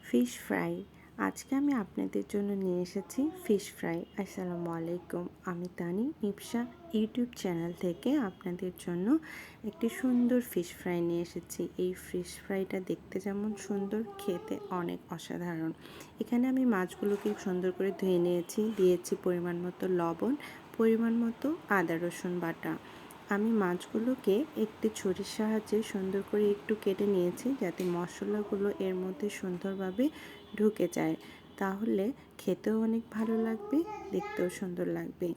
Fish fry. আজকে আমি আপনাদের জন্য নিয়ে এসেছি ফিশ ফ্রাই। আসসালামু আলাইকুম, আমি তানি নিপসা ইউটিউব চ্যানেল থেকে আপনাদের জন্য একটি সুন্দর ফিশ ফ্রাই নিয়ে এসেছি। এই ফিশ ফ্রাইটা দেখতে যেমন সুন্দর, খেতে অনেক অসাধারণ। এখানে আমি মাছগুলোকে সুন্দর করে ধুয়ে নিয়েছি, দিয়েছি পরিমাণ মতো লবণ, পরিমাণ মতো আদা রসুন বাটা। আমি মাছগুলোকে একটি ছুরির সাহায্যে সুন্দর করে একটু কেটে নিয়েছি, যাতে মশলাগুলো এর মধ্যে সুন্দরভাবে ঢুকে যায়। তাহলে খেতেও অনেক ভালো লাগবে, দেখতেও সুন্দর লাগবে।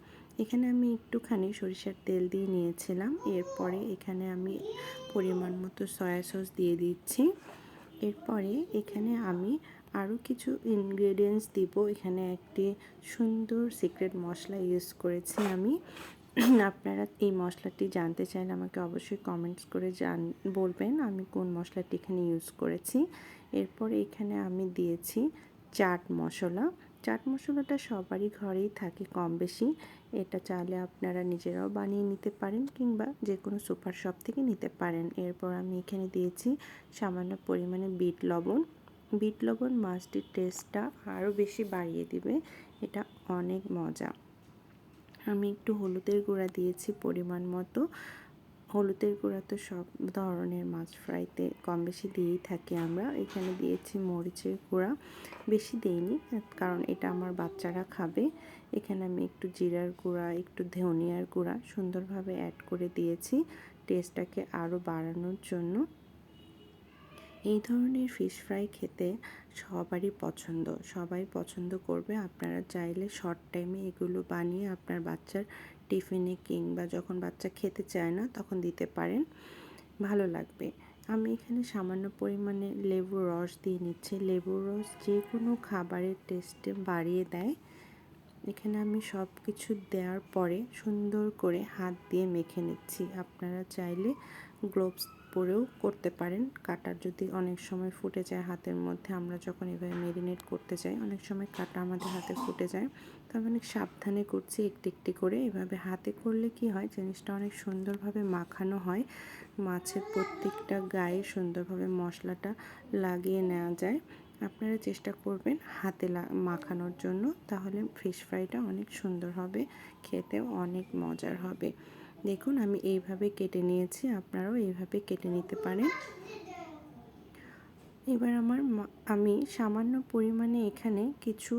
এখানে আমি একটুখানি সরিষার তেল দিয়ে নিয়েছিলাম। এরপরে এখানে আমি পরিমাণ মতো সয়া সস দিয়ে দিচ্ছি। এরপরে এখানে আমি আরও কিছু ইনগ্রেডিয়েন্টস দিব। এখানে একটি সুন্দর সিক্রেট মশলা ইউজ করেছি আমি। আপনারা এই মশলাটি জানতে চাইলে আমাকে অবশ্যই কমেন্টস করে বলবেন আমি কোন মশলাটি এখানে ইউজ করেছি। এরপর এখানে আমি দিয়েছি চাট মশলা। চাট মশলাটা সবারই ঘরেই থাকে কম বেশি। এটা চাইলে আপনারা নিজেরাও বানিয়ে নিতে পারেন, কিংবা যে কোনো সুপার শপ থেকে নিতে পারেন। এরপর আমি এখানে দিয়েছি সামান্য পরিমাণে বিট লবণ। বিট লবণ মাছটির টেস্টটা আরও বেশি বাড়িয়ে দিবে, এটা অনেক মজা। আমি একটু হলুদের গুঁড়া দিয়েছি পরিমাণ মতো। হলুদের গুঁড়া তো সব ধরনের মাছ ফ্রাইতে কম বেশি দিয়েই থাকি আমরা। এখানে দিয়েছি মরিচের গুঁড়া, বেশি দিইনি কারণ এটা আমার বাচ্চারা খাবে। এখানে আমি একটু জিরার গুঁড়া, একটু ধনিয়ার গুঁড়া সুন্দরভাবে অ্যাড করে দিয়েছি টেস্টটাকে আরও বাড়ানোর জন্য। এই ধরনের ফিশ ফ্রাই খেতে সবারই পছন্দ, সবাই পছন্দ করবে। আপনারা চাইলে শর্ট টাইমে এগুলো বানিয়ে আপনার বাচ্চার টিফিনে, কিংবা যখন বাচ্চা খেতে চায় না তখন দিতে পারেন, ভালো লাগবে। আমি এখানে সামান্য পরিমাণে লেবুর রস দিয়ে নিচ্ছি। লেবুর রস যে কোনো খাবারের টেস্টে বাড়িয়ে দেয়। এখানে আমি সব কিছু দেওয়ার পরে সুন্দর করে হাত দিয়ে মেখে নিচ্ছি। আপনারা চাইলে গ্লোভস পরেও করতে পারেন। কাঁটা যদি অনেক সময় ফুটে যায় হাতের মধ্যে, আমরা যখন এভাবে মেরিনেট করতে যাই অনেক সময় কাঁটা আমাদের হাতে ফুটে যায়, তো আমি অনেক সাবধানে করছি একটি একটি করে। এভাবে হাতে করলে কি হয়, জিনিসটা অনেক সুন্দরভাবে মাখানো হয়, মাছের প্রত্যেকটা গায়ে সুন্দরভাবে মশলাটা লাগিয়ে নেওয়া যায়। আপনারা চেষ্টা করবেন হাতে মাখানোর জন্য, তাহলে ফিশ ফ্রাইটা অনেক সুন্দর হবে, খেতেও অনেক মজার হবে। দেখুন আমি এইভাবে কেটে নিয়েছি, আপনারাও এইভাবে কেটে নিতে পারেন। এবার আমি সামান্য পরিমাণে এখানে কিছু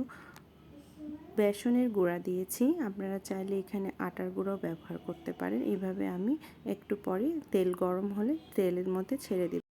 বেসনের গুঁড়া দিয়েছি। আপনারা চাইলে এখানে আটার গুঁড়াও ব্যবহার করতে পারেন। এইভাবে আমি একটু পরে তেল গরম হলে তেলের মধ্যে ছেড়ে দেব।